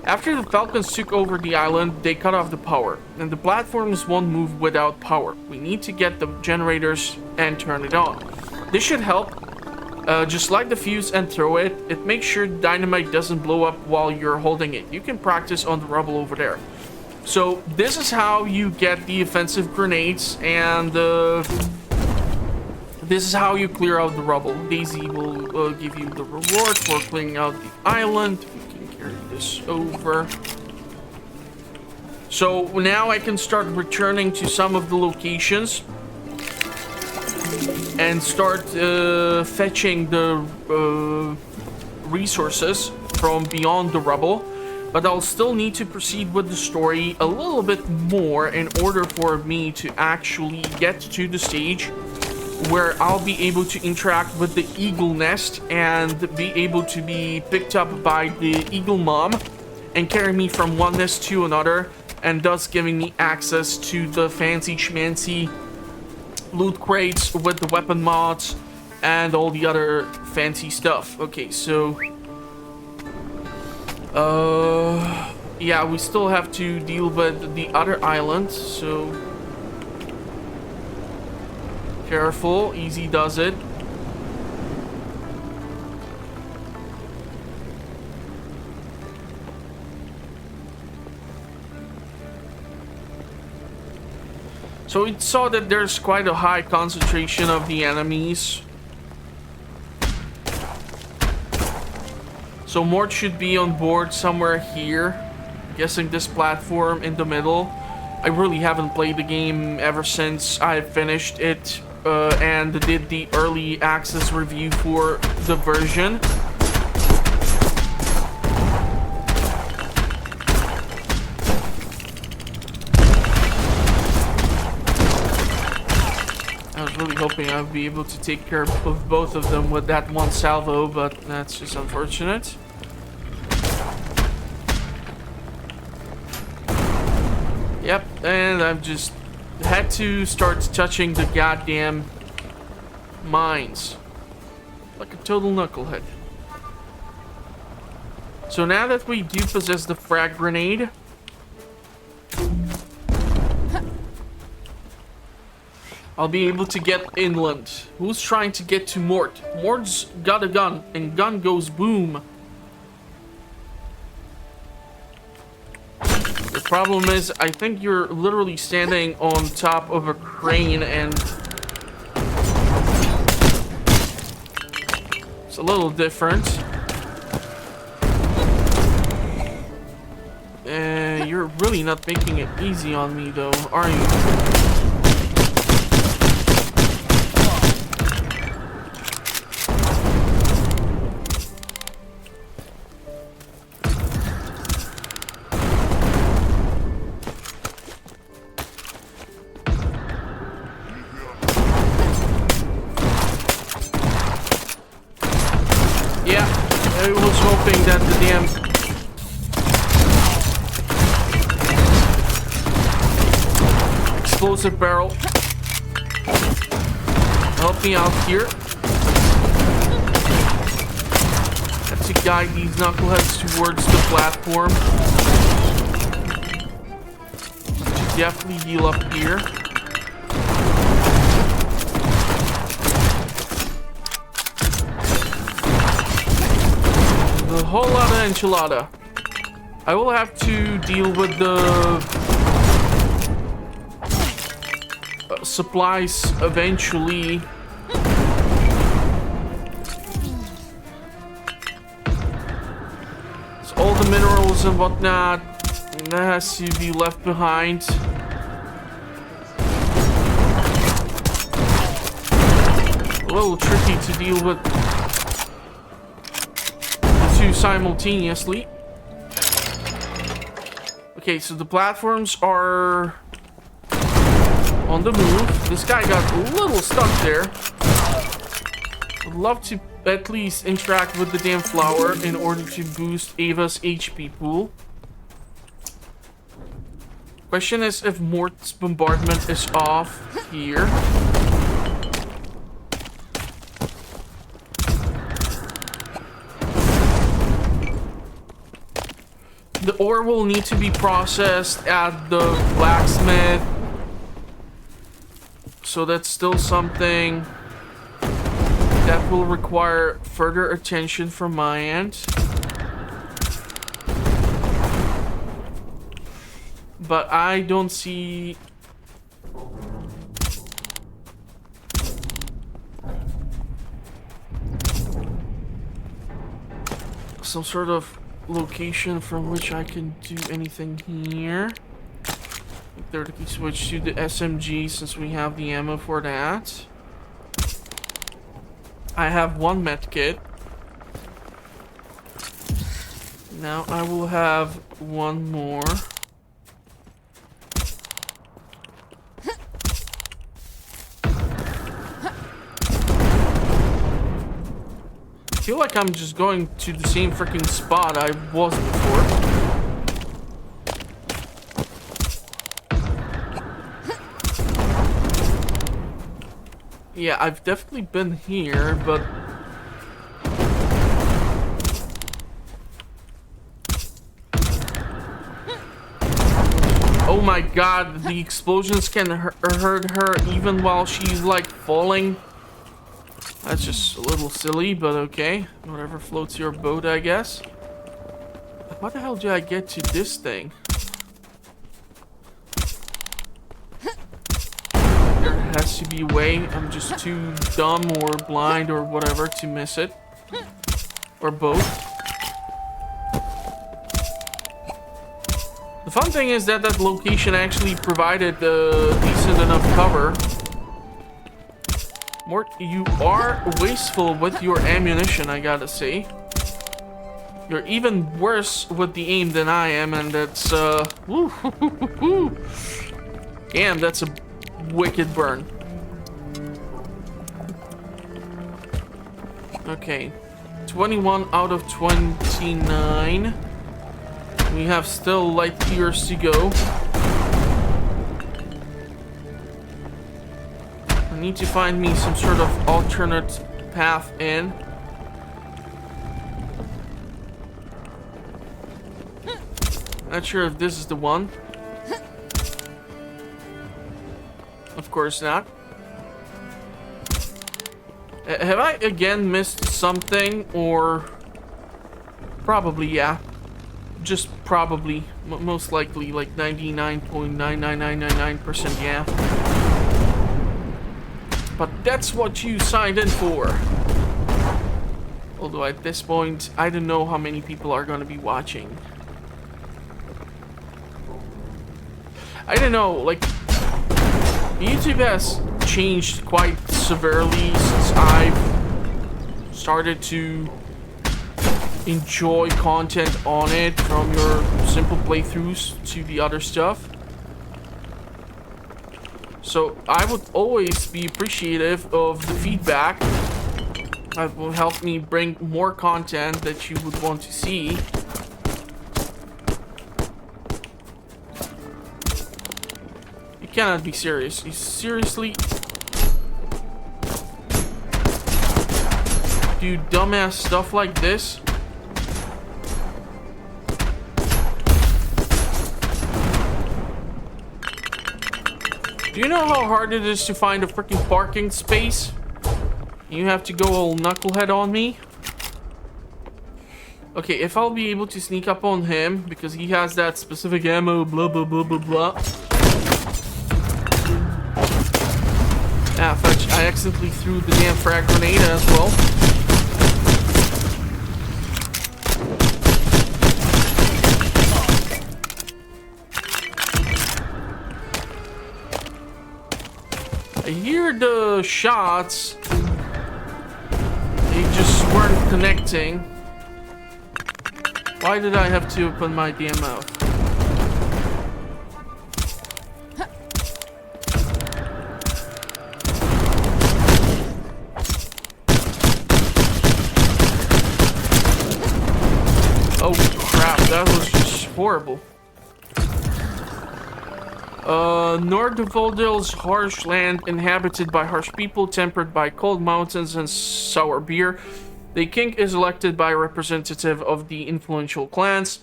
After the Falcons took over the island, they cut off the power, and the platforms won't move without power. We need to get the generators and turn it on. This should help. Just light the fuse and throw it. It makes sure dynamite doesn't blow up while you're holding it. You can practice on the rubble over there. So this is how you get the offensive grenades, and this is how you clear out the rubble. Daisy will give you the reward for clearing out the island. This over. So now I can start returning to some of the locations and start fetching the resources from beyond the rubble, but I'll still need to proceed with the story a little bit more in order for me to actually get to the stage where I'll be able to interact with the eagle nest and be able to be picked up by the eagle mom and carry me from one nest to another, and thus giving me access to the fancy schmancy loot crates with the weapon mods and all the other fancy stuff. Okay, so yeah, we still have to deal with the other island, so careful, easy does it. So we saw that there's quite a high concentration of the enemies. So Mort should be on board somewhere here. I'm guessing this platform in the middle. I really haven't played the game ever since I finished it and did the early access review for the version. I was really hoping I would be able to take care of both of them with that one salvo, but that's just unfortunate. Yep, and I've just had to start touching the goddamn mines. Like a total knucklehead. So now that we do possess the frag grenade, I'll be able to get inland. Who's trying to get to Mort? Mort's got a gun, and gun goes boom. The problem is, I think you're literally standing on top of a crane, and it's a little different. You're really not making it easy on me, though, are you? I was hoping that the damn explosive barrel. Help me out here. Have to guide these knuckleheads towards the platform. Should definitely heal up here. A whole lot of enchilada. I will have to deal with the supplies eventually. So all the minerals and whatnot, that has to be left behind. A little tricky to deal with the two simultaneously. Okay, so the platforms are on the move. This guy got a little stuck there. Would love to at least interact with the damn flower in order to boost Ava's HP pool. Question is if Mort's bombardment is off here. The ore will need to be processed at the blacksmith. So that's still something that will require further attention from my end. But I don't see some sort of location from which I can do anything here. Theoretically switch to the SMG since we have the ammo for that. I have one med kit. Now I will have one more. I feel like I'm just going to the same freaking spot I was before. Yeah, I've definitely been here, but oh my god, the explosions can hurt her even while she's like falling. That's just a little silly, but okay. Whatever floats your boat, I guess. How the hell do I get to this thing? There has to be a way. I'm just too dumb or blind or whatever to miss it. Or both. The fun thing is that that location actually provided decent enough cover. Mort, you are wasteful with your ammunition, I gotta say. You're even worse with the aim than I am, and that's, damn, that's a wicked burn. Okay, 21 out of 29. We have still light years to go. I need to find me some sort of alternate path in. Not sure if this is the one. Of course not. Have I again missed something, or probably, yeah. Just probably, most likely, like 99.99999%, yeah. But that's what you signed in for. Although at this point, I don't know how many people are going to be watching. I don't know, like, YouTube has changed quite severely since I've started to enjoy content on it, from your simple playthroughs to the other stuff. So I would always be appreciative of the feedback. That will help me bring more content that you would want to see. cannot be serious. You seriously do dumbass stuff like this? Do you know how hard it is to find a freaking parking space? You have to go all knucklehead on me? Okay, if I'll be able to sneak up on him, because he has that specific ammo, blah, blah, blah, blah, blah. Ah, fudge, I accidentally threw the damn frag grenade as well. I hear the shots. They just weren't connecting. Why did I have to open my damn mouth? Oh crap, that was just horrible. Noordevoldel's harsh land, inhabited by harsh people, tempered by cold mountains and sour beer. The king is elected by a representative of the influential clans.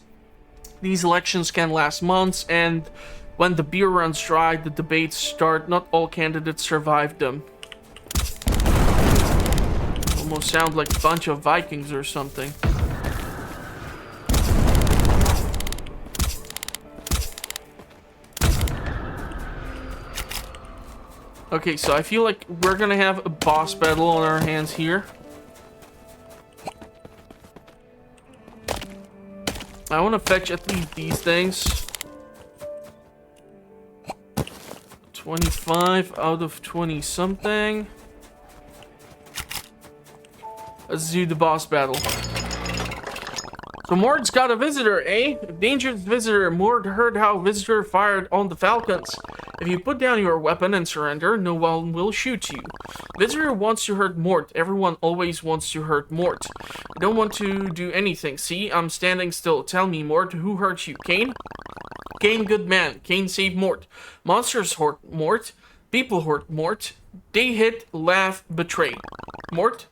These elections can last months, and when the beer runs dry, the debates start. Not all candidates survive them. Almost sound like a bunch of Vikings or something. Okay, so I feel like we're gonna have a boss battle on our hands here. I want to fetch at least these things. 25 out of 20 something. Let's do the boss battle. So Mord's got a visitor, eh? A dangerous visitor. Mord heard how visitor fired on the Falcons. If you put down your weapon and surrender, no one will shoot you. Visitor wants to hurt Mort. Everyone always wants to hurt Mort. I don't want to do anything. See, I'm standing still. Tell me, Mort, who hurt you? Kane? Kane, good man. Kane saved Mort. Monsters hurt Mort. People hurt Mort. They hit, laugh, betray. Mort?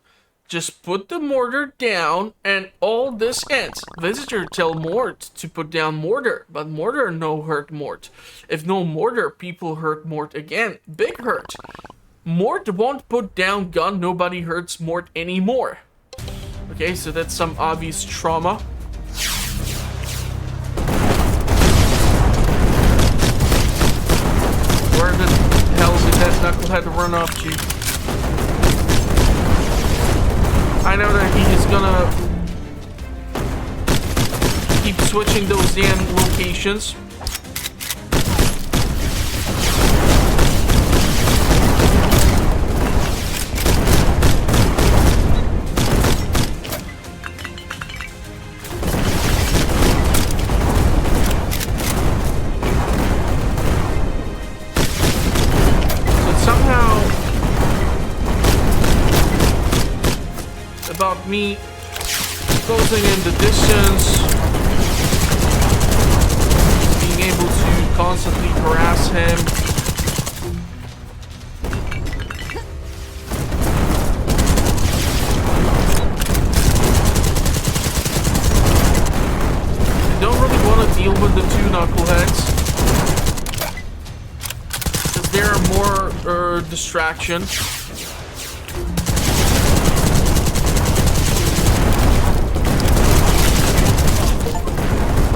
Just put the mortar down and all this ends. Visitor tell Mort to put down mortar, but mortar no hurt Mort. If no mortar, people hurt Mort again. Big hurt. Mort won't put down gun, nobody hurts Mort anymore. Okay, so that's some obvious trauma. Where the hell did that knucklehead run up to? I know that he is gonna keep switching those damn locations. About me closing in the distance, being able to constantly harass him. I don't really want to deal with the two knuckleheads because they're more distraction.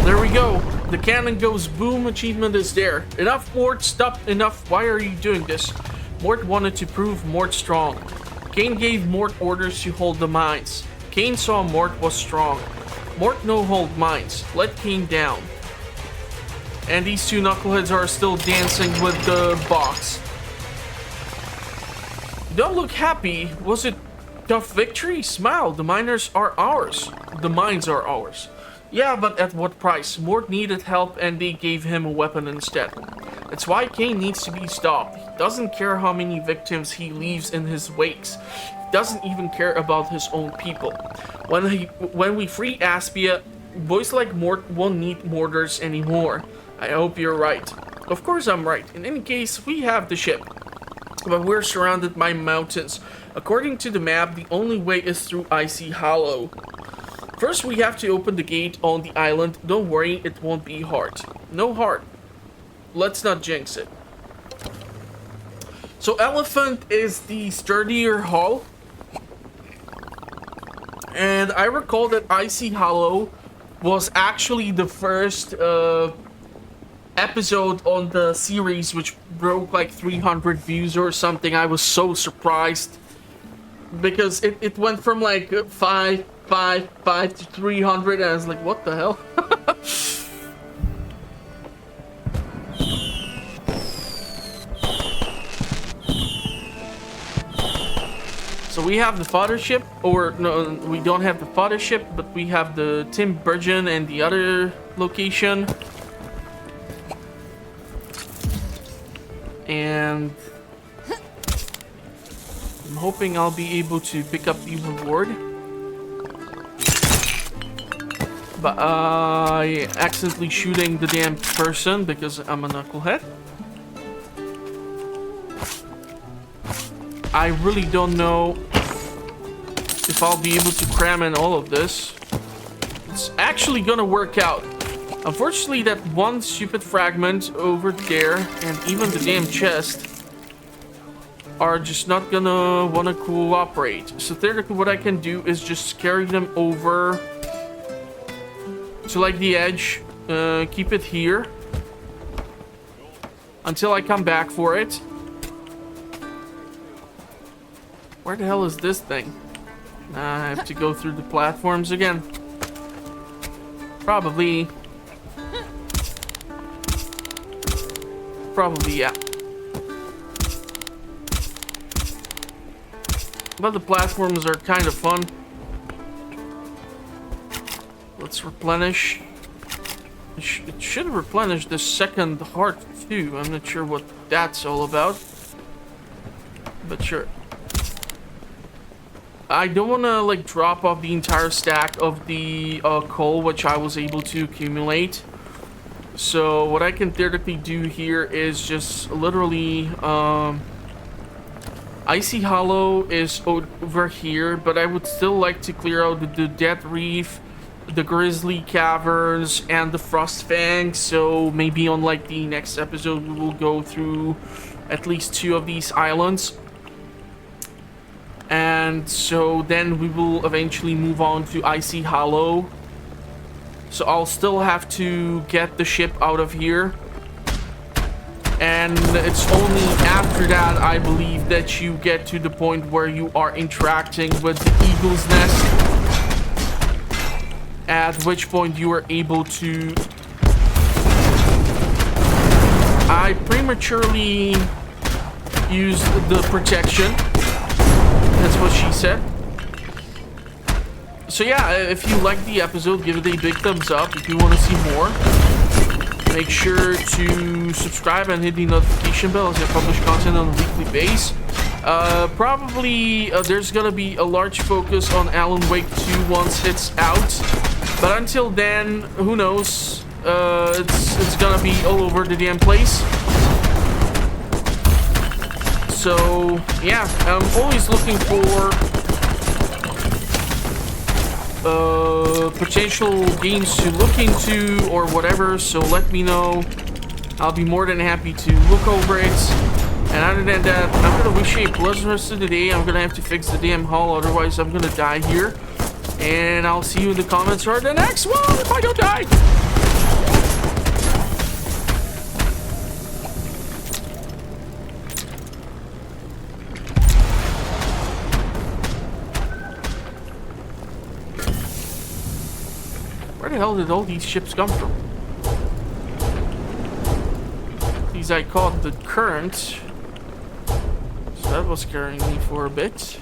There we go. The cannon goes boom. Achievement is there. Enough, Mort. Stop. Enough. Why are you doing this? Mort wanted to prove Mort strong. Kane gave Mort orders to hold the mines. Kane saw Mort was strong. Mort no hold mines. Let Kane down. And these two knuckleheads are still dancing with the box. Don't look happy. Was it tough victory? Smile. The miners are ours. The mines are ours. Yeah, but at what price? Mort needed help and they gave him a weapon instead. That's why Kane needs to be stopped. He doesn't care how many victims he leaves in his wakes. He doesn't even care about his own people. When we free Aspia, boys like Mort won't need mortars anymore. I hope you're right. Of course I'm right. In any case, we have the ship, but we're surrounded by mountains. According to the map, the only way is through Icy Hollow. First, we have to open the gate on the island. Don't worry, it won't be hard. No hard. Let's not jinx it. So Elephant is the sturdier hull. And I recall that Icy Hollow was actually the first episode on the series which broke like 300 views or something. I was so surprised because it went from like 5 to 300 and I was like, what the hell? So we have the fodder ship, or no, we don't have the fodder ship, but we have the Tim Burgeon and the other location. And I'm hoping I'll be able to pick up the reward. But I accidentally shooting the damn person because I'm a knucklehead. I really don't know if I'll be able to cram in all of this. It's actually gonna work out. Unfortunately, that one stupid fragment over there and even the damn chest are just not gonna wanna cooperate. So theoretically what I can do is just carry them over to like the edge, keep it here until I come back for it. Where the hell is this thing? I have to go through the platforms again. Probably, yeah. But the platforms are kind of fun. Let's replenish. It should replenish the second heart too. I'm not sure what that's all about. But sure. I don't want to like drop off the entire stack of the coal which I was able to accumulate. So what I can theoretically do here is just literally Icy Hollow is over here, but I would still like to clear out the Dead Reef, the Grizzly Caverns, and the Frost Fang. So maybe on like the next episode we will go through at least 2 of these islands. And so then we will eventually move on to Icy Hollow. So I'll still have to get the ship out of here. And it's only after that, I believe, that you get to the point where you are interacting with the eagle's nest. At which point you are able to... I prematurely used the protection. That's what she said. So yeah, if you liked the episode, give it a big thumbs up. If you want to see more, make sure to subscribe and hit the notification bell as I publish content on a weekly basis. Probably there's gonna be a large focus on Alan Wake 2 once it's out. But until then, who knows? It's gonna be all over the damn place. So, yeah, I'm always looking for potential games to look into or whatever, so let me know. I'll be more than happy to look over it. And other than that, I'm gonna wish you a pleasant rest of the day. I'm gonna have to fix the damn hull, otherwise I'm gonna die here. And I'll see you in the comments or the next one if I don't die. Where the hell did all these ships come from? These I caught the current. So that was carrying me for a bit.